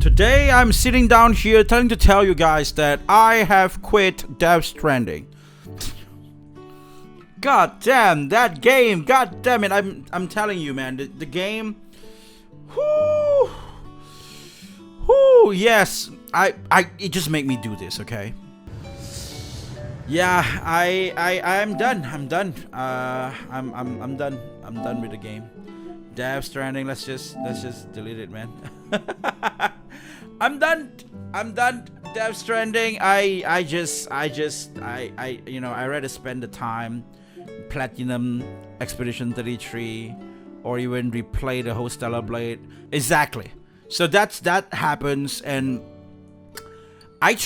Today I'm sitting down here to tell you guys that I have quit Death Stranding. God damn that game! God damn it! I'm telling you, man, the game. Whoo, whoo, yes, it just made me do this, okay? Yeah, I'm done. I'm done. I'm done. I'm done with the game. Death Stranding. Let's just delete it, man. I'm done. Death Stranding. I'd rather spend the time platinum Expedition 33 or even replay the whole Stellar Blade. Exactly. So that happens, and I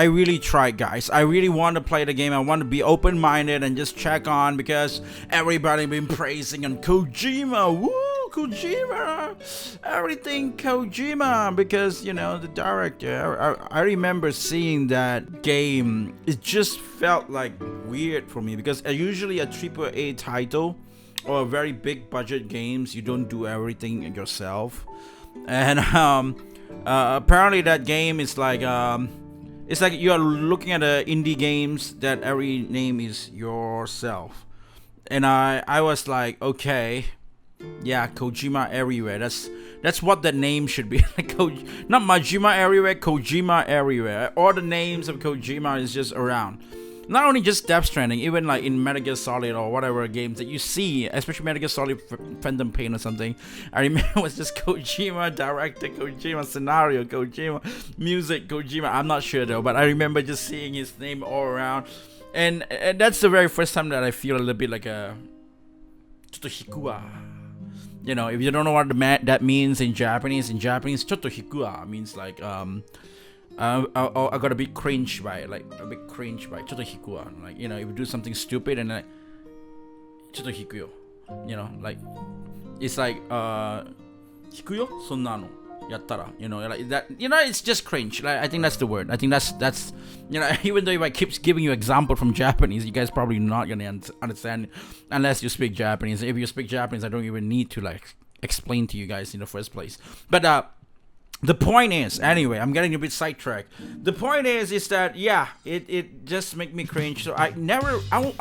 really tried, guys. I really want to play the game. I want to be open-minded and just check on, because everybody been praising on Kojima. Woo, Kojima! Everything Kojima, because, you know, the director. I remember seeing that game. It just felt like weird for me, because usually a AAA title or a very big budget games, you don't do everything yourself. And apparently that game is like it's like you are looking at indie games that every name is yourself. And I was like, okay, yeah, Kojima everywhere. That's what the name should be. Like not Majima everywhere, Kojima everywhere. All the names of Kojima is just around. Not only just Death Stranding, even like in Metal Gear Solid or whatever games that you see, especially Metal Gear Solid Phantom Pain or something. I remember it was just Kojima director, Kojima scenario, Kojima music, Kojima. I'm not sure though, but I remember just seeing his name all around, and that's the very first time that I feel a little bit like a chotto hikua. You know, if you don't know what that means in Japanese, chotto hikua means like I got a bit cringe by it, like a bit cringe by chotto hikua. Like, you know, if you do something stupid and like chotto hikuyo, you know, like it's like hikuyo sonnano yattara, you know, like that, you know, it's just cringe. Like, I think that's the word. I think that's you know, even though if I keep giving you example from Japanese, you guys probably not gonna understand unless you speak Japanese. If you speak Japanese, I don't even need to like explain to you guys in the first place. But the point is, anyway, I'm getting a bit sidetracked. The point is that, yeah, it just make me cringe. So I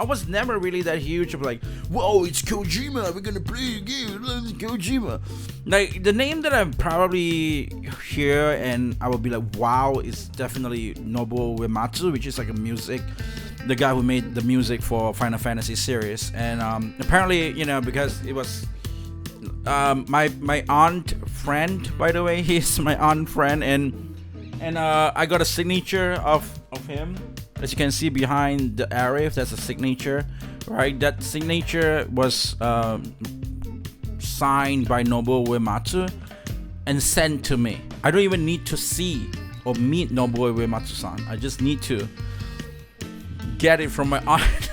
was never really that huge of like, whoa, it's Kojima, we're gonna play a game, it's Kojima. Like, the name that I'm probably hear and I will be like, wow, is definitely Nobuo Uematsu, which is like the guy who made the music for Final Fantasy series. And apparently, you know, because it was my aunt friend, by the way, he's my aunt friend, and I got a signature of him, as you can see behind the array. That's a signature, right? That signature was signed by Nobuo Uematsu and sent to me. I don't even need to see or meet Nobuo Uematsu-san. I just need to get it from my aunt.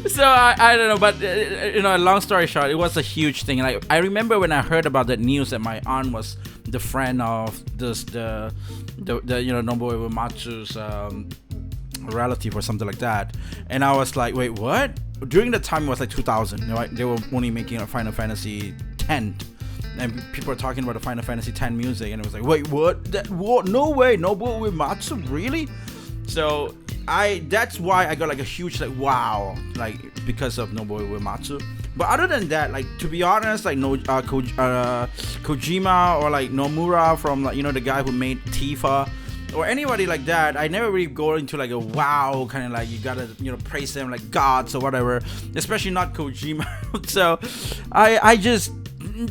So I don't know, but you know, long story short, it was a huge thing. Like, I remember when I heard about that news that my aunt was the friend of the you know, Nobuo Uematsu's relative or something like that, and I was like, wait, what? During the time it was like 2000, right? They were only making a Final Fantasy 10. And people are talking about the Final Fantasy 10 music, and it was like, wait, what? What? No way, Nobuo Uematsu, really? So that's why I got like a huge like wow, like because of Nobuo Uematsu. But other than that, like, to be honest, like Kojima or like Nomura from, like, you know, the guy who made Tifa or anybody like that, I never really go into like a wow kind of like you gotta, you know, praise them like gods or whatever, especially not Kojima. So I just,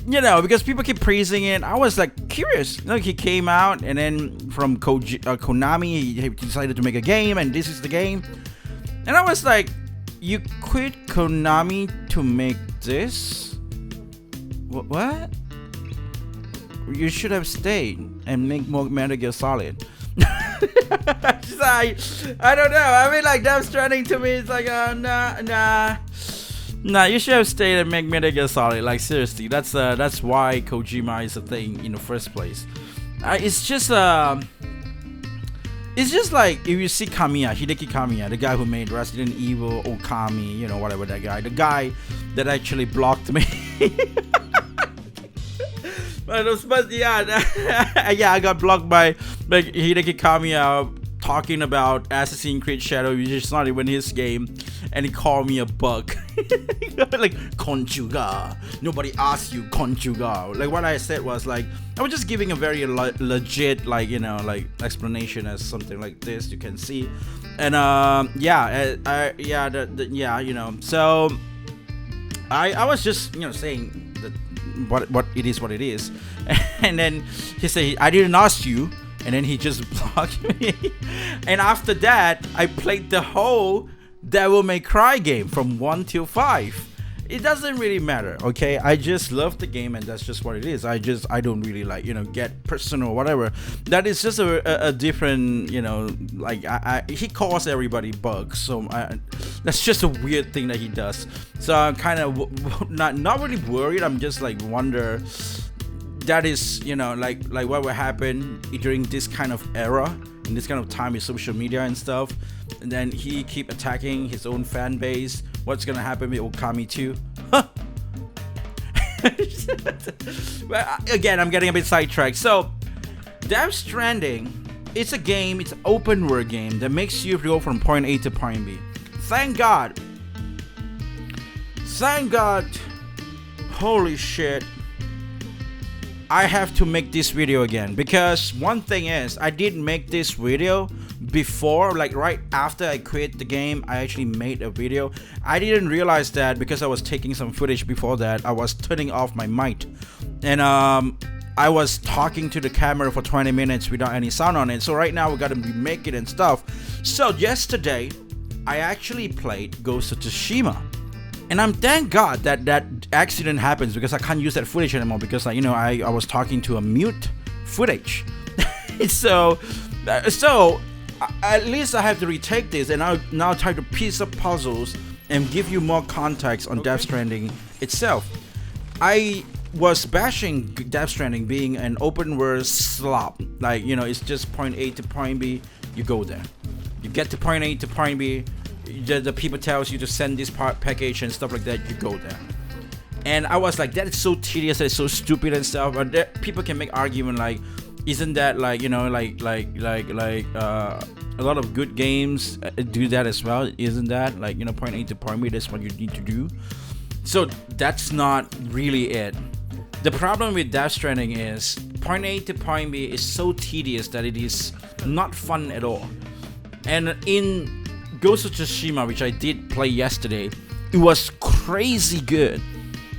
you know, because people keep praising it, I was like curious. You know, he came out, and then from Konami, he decided to make a game, and this is the game. And I was like, you quit Konami to make this? What? You should have stayed and make more Metal Gear Solid. I don't know. I mean, like, Death Stranding to me, it's like, nah. Nah, you should have stayed and make Metal Gear Solid. Like, seriously, that's why Kojima is a thing in the first place. It's just like if you see Hideki Kamiya, the guy who made Resident Evil, Okami, you know, whatever, that guy, the guy that actually blocked me. but yeah, yeah, I got blocked by Hideki Kamiya talking about Assassin's Creed Shadow, which is not even his game, and he called me a bug. Like Conchuga. Nobody asked you Conchuga. Like what I said was like I was just giving a very legit like like explanation as something like this you can see, and so I was just saying that what it is, and then he said I didn't ask you. And then he just blocked me. And after that, I played the whole Devil May Cry game from 1 till 5. It doesn't really matter, okay? I just love the game, and that's just what it is. I don't really like, get personal or whatever. That is just a different, like he calls everybody bugs. So that's just a weird thing that he does. So I'm kind of not really worried. I'm just like wonder. That is, like what will happen during this kind of era, in this kind of time with social media and stuff. And then he keep attacking his own fan base. What's gonna happen with Okami too? But again, I'm getting a bit sidetracked. So, Death Stranding, it's a game, it's an open world game that makes you go from point A to point B. Thank God. Holy shit. I have to make this video again, because one thing is I did make this video before, like right after I quit the game. I actually made a video. I didn't realize that because I was taking some footage before that. I was turning off my mic, and I was talking to the camera for 20 minutes without any sound on it. So right now we gotta remake it and stuff. So yesterday I actually played Ghost of Tsushima. And I'm thank God that accident happens, because I can't use that footage anymore, because I was talking to a mute footage. so at least I have to retake this, and I'll now try to piece up puzzles and give you more context on Death Stranding itself. I was bashing Death Stranding being an open world slop. Like it's just point A to point B. You go there, you get to point A to point B. The people tells you to send this package and stuff like that, you go there. And I was like, that is so tedious, that is so stupid and stuff. But people can make argument like, isn't that like a lot of good games do that as well? Isn't that like point A to point B, that's what you need to do? So that's not really it. The problem with Death Stranding is point A to point B is so tedious that it is not fun at all. And in Ghost of Tsushima, which I did play yesterday, it was crazy good.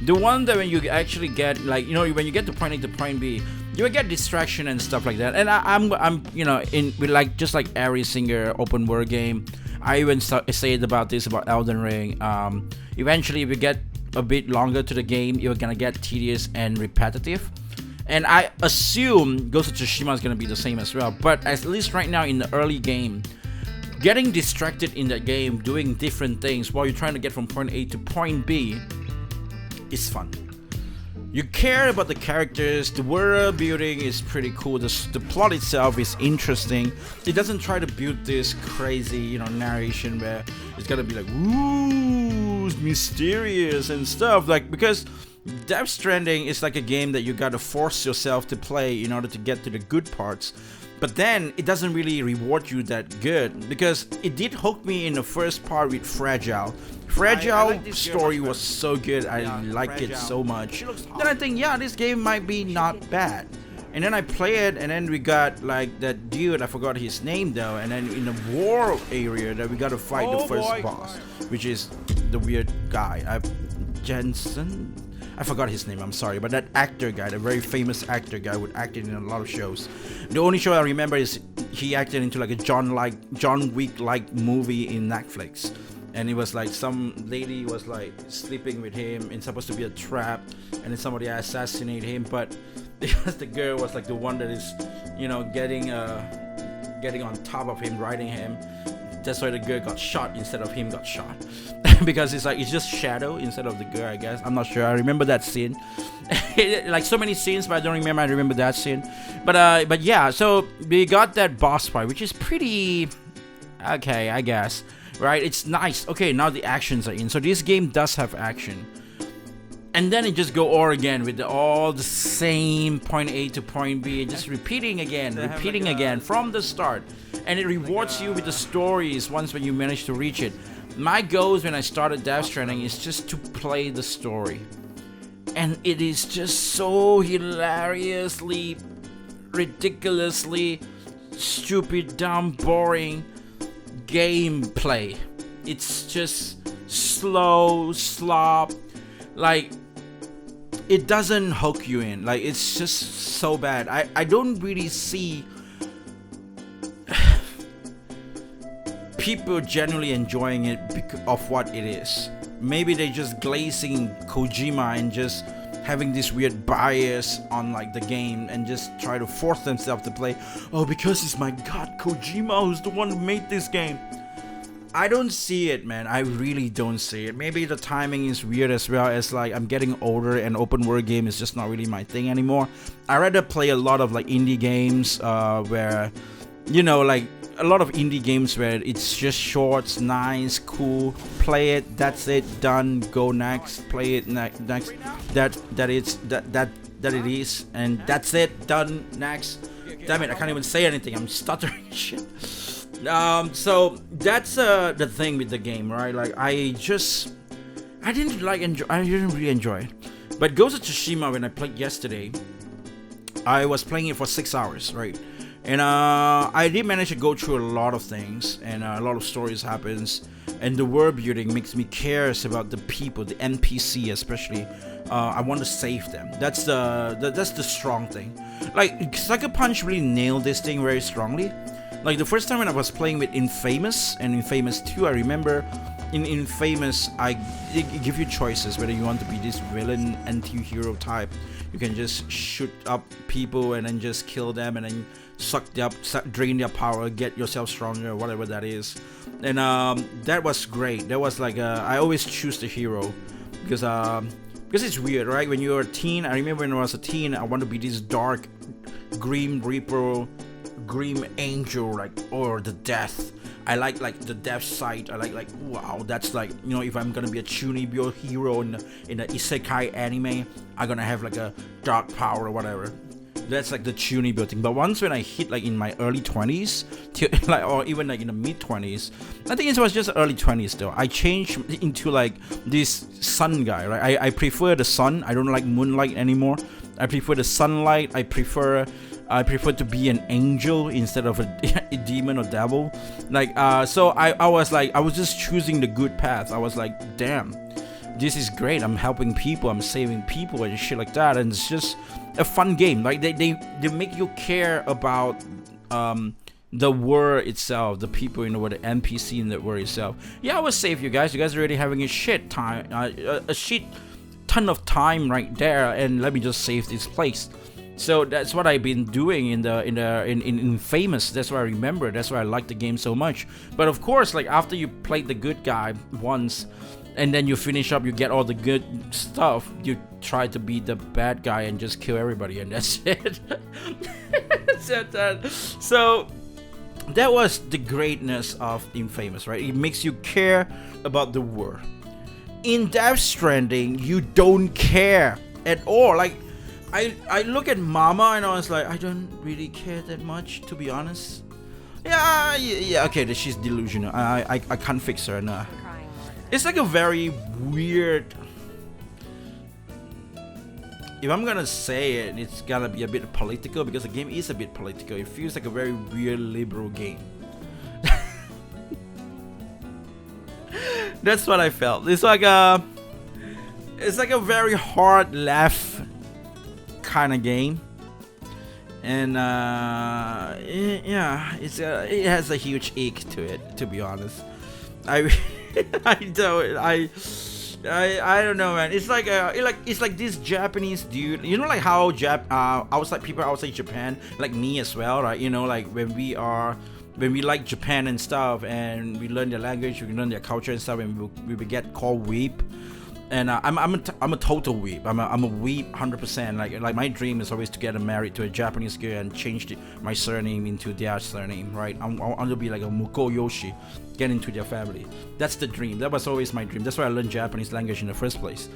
The one that when you actually get when you get to point A to point B, you will get distraction and stuff like that. And I'm with like just like every single open world game, I even said about this about Elden Ring. Eventually, if you get a bit longer to the game, you're gonna get tedious and repetitive. And I assume Ghost of Tsushima is gonna be the same as well. But at least right now in the early game, getting distracted in that game, doing different things while you're trying to get from point A to point B is fun. You care about the characters, the world building is pretty cool, the plot itself is interesting. It doesn't try to build this crazy, narration where it's gonna be like, ooh, mysterious and stuff. Like, because Death Stranding is like a game that you gotta force yourself to play in order to get to the good parts. But then it doesn't really reward you that good, because it did hook me in the first part with Fragile. Fragile story was so good, I liked it so much. Then I think, yeah, this game might be not bad. And then I play it, and then we got like that dude, I forgot his name though, and then in the war area that we gotta fight the first boss, which is the weird guy. Jensen? I forgot his name, I'm sorry, but that actor guy, the very famous actor guy, would act in a lot of shows. The only show I remember is he acted into like a John Wick-like movie in Netflix, and it was like some lady was like sleeping with him and supposed to be a trap, and then somebody assassinated him, but because the girl was like the one that is, getting on top of him, riding him. That's why the girl got shot instead of him got shot. Because it's just shadow instead of the girl, I guess. I'm not sure. I remember that scene. Like so many scenes, but I don't remember. I remember that scene. But yeah, so we got that boss fight, which is pretty okay, I guess. Right? It's nice. Okay, now the actions are in. So this game does have action. and then it just go over again with all the same point A to point B, just repeating again from the start, and it rewards you with the stories once when you manage to reach it. My goals when I started Death Stranding is just to play the story, and it is just so hilariously, ridiculously stupid, dumb, boring gameplay. It's just slow slop, like it doesn't hook you in. Like it's just so bad. I don't really see people genuinely enjoying it because of what it is. Maybe they're just glazing Kojima and just having this weird bias on like the game and just try to force themselves to play. Oh, because it's my god, Kojima who's the one who made this game. I don't see it, man. I really don't see it. Maybe the timing is weird as well, as like I'm getting older and open world game is just not really my thing anymore. I rather play a lot of like indie games where, you know, like a lot of indie games where it's just short, nice, cool, play it, that's it, done, go next, play it next, that it is, and that's it, done, next. Damn it, I can't even say anything, I'm stuttering shit. So that's the thing with the game, right? Like I didn't really enjoy it. But Ghost of Tsushima, when I played yesterday, I was playing it for 6 hours, right? And I did manage to go through a lot of things, and a lot of stories happens, and the world building makes me cares about the people, the NPC especially. I want to save them. That's the strong thing. Like Sucker Punch really nailed this thing very strongly. Like the first time when I was playing with Infamous and Infamous 2, I remember in Infamous it give you choices whether you want to be this villain anti-hero type. You can just shoot up people and then just kill them and then drain their power, get yourself stronger, whatever that is. And that was great. That was like I always choose the hero because it's weird, right? When you're a teen, I remember when I was a teen, I want to be this dark Grim Reaper, Grim Angel, like, or the death. I like the death side. I like wow, that's like, you know, if I'm gonna be a Chunibyo hero in the isekai anime, I'm gonna have like a dark power or whatever. That's like the Chunibyo thing. But once when I hit like in my early 20s, like, or even like in the mid 20s, I think it was just early 20s though, I changed into like this sun guy, right? I prefer the sun. I don't like moonlight anymore. I prefer the sunlight. I prefer to be an angel instead of a demon or devil. Like so I was just choosing the good path. I was like, damn, this is great. I'm helping people, I'm saving people and shit like that, and it's just a fun game. Like they make you care about the world itself, the people in the world, the NPC in the world itself. Yeah, I will save you guys. You guys are already having a shit ton of time right there, and let me just save this place. So that's what I've been doing in Infamous. That's what I remember. That's why I like the game so much. But of course, like after you played the good guy once, and then you finish up, you get all the good stuff, you try to be the bad guy and just kill everybody, and that's it. So that was the greatness of Infamous, right? It makes you care about the world. In Death Stranding, you don't care at all. Like I look at Mama and I was like, I don't really care that much, to be honest. Yeah, okay, she's delusional. I can't fix her, nah. It's like a very weird... If I'm gonna say it, it's gonna be a bit political, because the game is a bit political. It feels like a very weird liberal game. That's what I felt. It's like a very hard left kind of game, and yeah, it has a huge ache to it, to be honest. I don't know, man. It's like this Japanese dude, you know, like how people outside Japan, like me as well, right? You know, like when we like Japan and stuff, and we learn their language, we learn their culture and stuff, and we get called weep. And I'm a total weep. I'm a weep 100%. Like my dream is always to get married to a Japanese girl and change my surname into their surname, right? I want to be like a Mukoyoshi, get into their family. That's the dream. That was always my dream. That's why I learned Japanese language in the first place.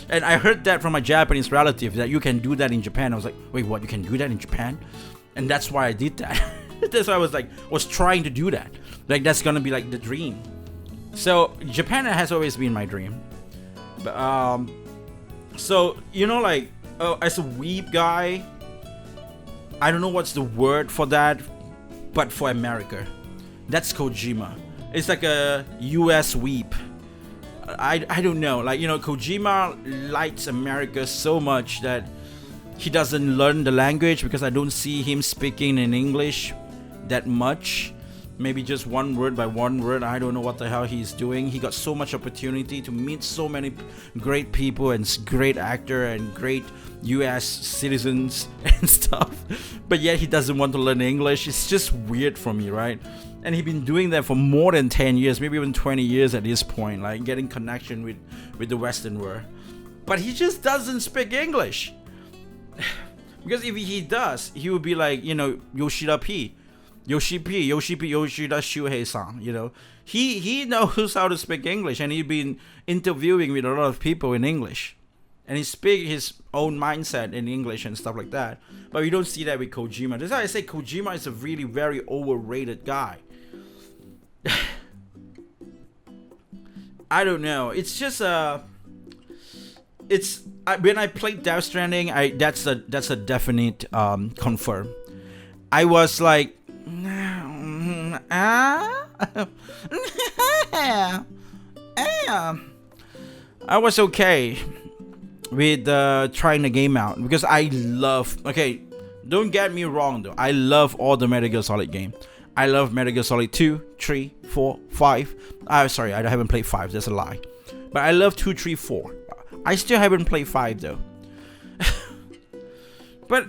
And I heard that from a Japanese relative that you can do that in Japan. I was like, wait, what? You can do that in Japan? And that's why I did that. That's why I was trying to do that. Like, that's gonna be like the dream. So Japan has always been my dream. But so like as a weeb guy, I don't know what's the word for that, but for America, that's Kojima. It's like a US weep. I don't know. Like, Kojima likes America so much that he doesn't learn the language, because I don't see him speaking in English that much. Maybe just one word by one word. I don't know what the hell he's doing. He got so much opportunity to meet so many great people and great actor and great US citizens and stuff, but yet he doesn't want to learn English. It's just weird for me, right? And he's been doing that for more than 10 years, maybe even 20 years at this point, like getting connection with the Western world. But he just doesn't speak English. Because if he does, he would be like, Yoshida Shuhei-san, He knows how to speak English, and he's been interviewing with a lot of people in English. And he speaks his own mindset in English and stuff like that. But we don't see that with Kojima. That's why I say Kojima is a really very overrated guy. I don't know. It's just when I played Death Stranding, that's a definite confirm. I was like, I was okay with trying the game out, because I love. Okay, don't get me wrong though. I love all the Metal Gear Solid game. I love Metal Gear Solid 2, 3, 4, 5. Sorry, I haven't played 5. That's a lie. But I love 2, 3, 4. I still haven't played 5 though. But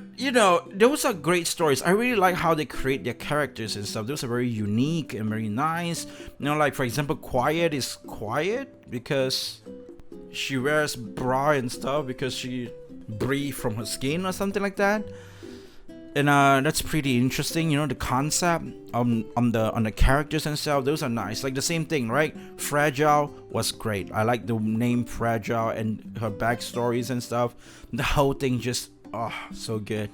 those are great stories. I really like how they create their characters and stuff. Those are very unique and very nice. Like for example, Quiet is quiet because she wears bra and stuff, because she breathes from her skin or something like that. And that's pretty interesting. The concept on the characters and stuff. Those are nice. Like the same thing, right? Fragile was great. I like the name Fragile and her backstories and stuff. The whole thing just so good.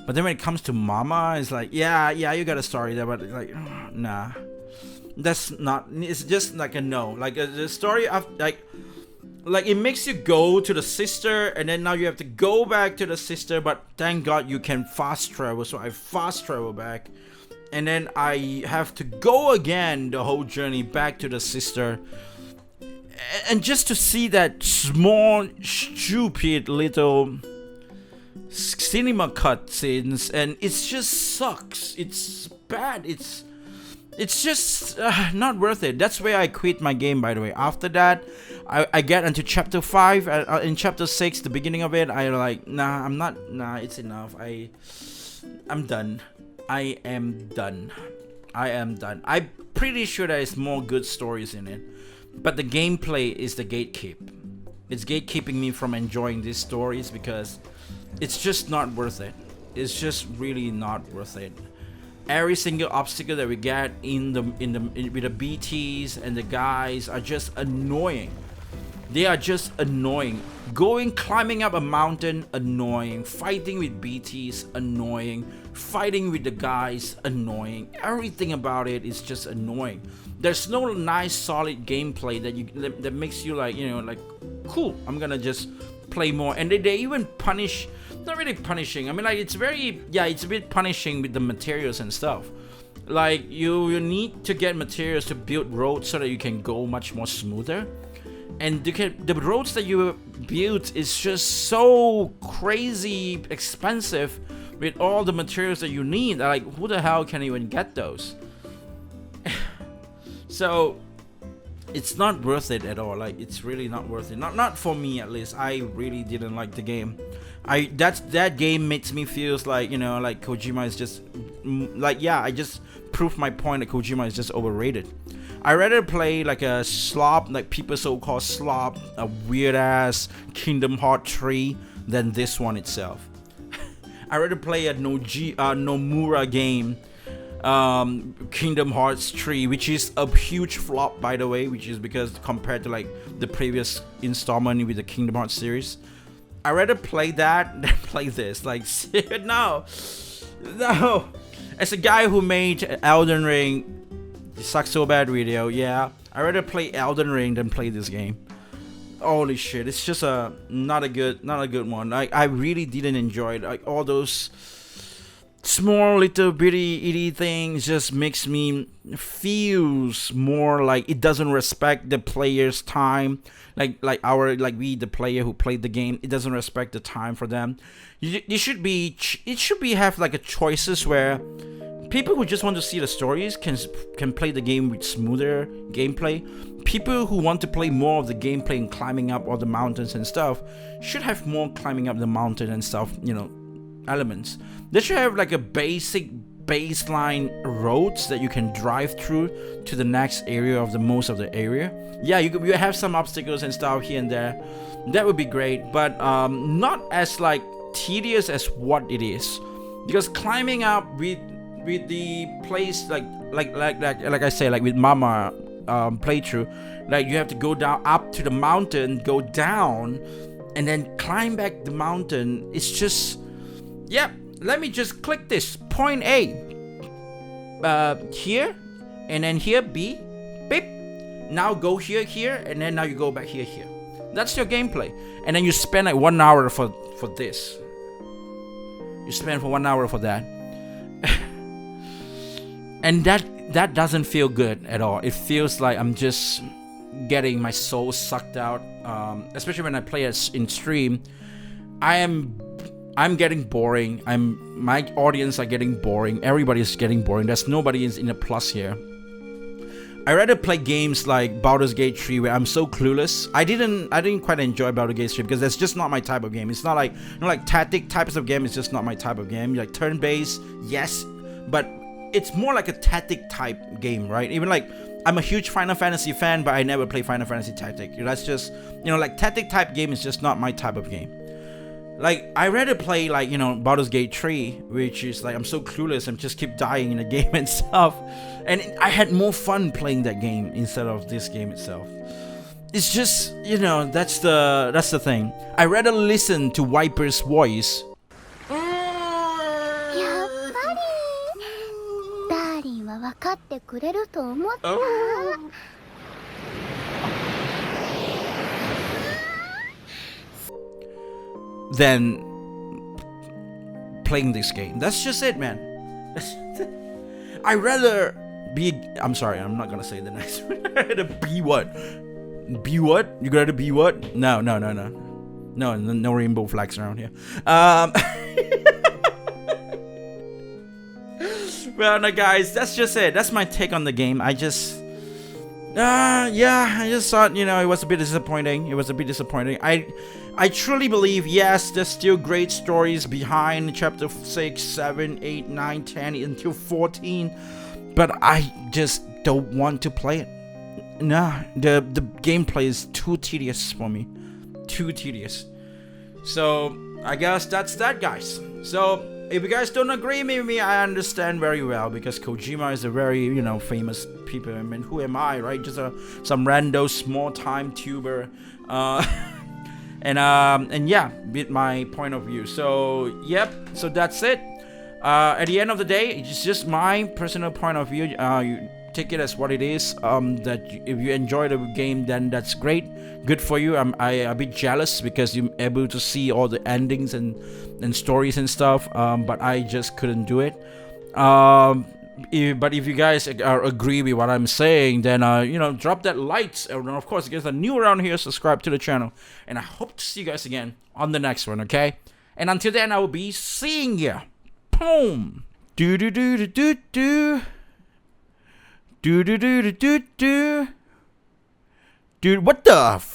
But then when it comes to Mama, it's like, yeah, you got a story there, but like, nah, that's not. It's just like a no. Like the story of like it makes you go to the sister, and then now you have to go back to the sister. But thank God you can fast travel, so I fast travel back, and then I have to go again the whole journey back to the sister. And just to see that small, stupid little cinema cutscenes, and it just sucks. It's bad. It's just not worth it. That's where I quit my game, by the way. After that, I get into chapter 5. In chapter 6, the beginning of it, I like, nah, it's enough. I'm done. I am done. I'm pretty sure there is more good stories in it, but the gameplay is the gatekeep. It's gatekeeping me from enjoying these stories, because it's just not worth it. It's just really not worth it. Every single obstacle that we get with the BTs and the guys are just annoying. They are just annoying. Climbing up a mountain, annoying. Fighting with BTs, annoying. Fighting with the guys, annoying. Everything about it is just annoying. There's no nice solid gameplay that makes you like, like, cool, I'm gonna just play more. And they even punish. Not really punishing. I mean, like, it's a bit punishing with the materials and stuff. Like, you need to get materials to build roads so that you can go much more smoother. And the roads that you build is just so crazy expensive with all the materials that you need. Like, who the hell can even get those? So it's not worth it at all. Like, it's really not worth it. Not for me, at least. I really didn't like the game. That game makes me feel like, like Kojima is just like, I just proved my point that Kojima is just overrated. I rather play like a slop, like people so-called slop, a weird ass Kingdom Hearts 3 than this one itself. I rather play a Nomura game Kingdom Hearts 3, which is a huge flop, by the way, which is because compared to like the previous installment with the Kingdom Hearts series, I rather play that than play this. Like, no. As a guy who made Elden Ring, it sucks so bad video, yeah, I rather play Elden Ring than play this game. Holy shit, it's just not a good one. I really didn't enjoy it. Like, all those small little bitty things just makes me feels more like it doesn't respect the player's time. Like we, the player who played the game, it doesn't respect the time for them. It should be have like a choices where people who just want to see the stories can play the game with smoother gameplay. People who want to play more of the gameplay and climbing up all the mountains and stuff should have more climbing up the mountain and stuff, elements. They should have like a basic baseline roads that you can drive through to the next area of most of the area. Yeah, you have some obstacles and stuff here and there. That would be great, but not as like tedious as what it is, because climbing up with the place like I say, like with Mama playthrough, like you have to go down up to the mountain, go down, and then climb back the mountain. It's just, yeah, let me just click this point A here, and then here B, beep, now go here, and then now you go back here. That's your gameplay. And then you spend like 1 hour for this. You spend for 1 hour for that. And that doesn't feel good at all. It feels like I'm just getting my soul sucked out. Especially when I play it in stream, I'm getting boring. My audience are getting boring. Everybody's getting boring. There's nobody in a plus here. I rather play games like Baldur's Gate 3 where I'm so clueless. I didn't quite enjoy Baldur's Gate 3 because that's just not my type of game. It's not like, like tactic types of game. It's just not my type of game. Like turn-based, yes, but it's more like a tactic type game, right? Even like, I'm a huge Final Fantasy fan, but I never play Final Fantasy Tactic. That's just, like tactic type game is just not my type of game. Like, I rather play like, Baldur's Gate 3, which is like, I'm so clueless and just keep dying in the game and stuff. And I had more fun playing that game instead of this game itself. It's just, that's the thing. I rather listen to Viper's voice. Than playing this game. That's just it, man. I rather be. I'm sorry, I'm not gonna say the next one. I rather be what? Be what? You gotta be what? No, rainbow flags around here. Well, no, guys, that's just it. That's my take on the game. I just thought, it was a bit disappointing. I truly believe, yes, there's still great stories behind chapter 6, 7, 8, 9, 10 until 14, but I just don't want to play it. Nah, the gameplay is too tedious for me. Too tedious. So, I guess that's that, guys. So, if you guys don't agree with me, I understand very well, because Kojima is a very, famous people. I mean, who am I, right? Just some rando small-time tuber. And yeah, with my point of view. So, yep. So that's it. At the end of the day, it's just my personal point of view. You take it as what it is. If you enjoy the game, then that's great. Good for you. I'm a bit jealous because you're able to see all the endings and stories and stuff. But I just couldn't do it. But if you guys agree with what I'm saying, then drop that like, and of course, if you guys are new around here, subscribe to the channel, and I hope to see you guys again on the next one. Okay, and until then, I will be seeing you. Boom. Do do do do do do. Do do do do do do. Dude, what the fuck?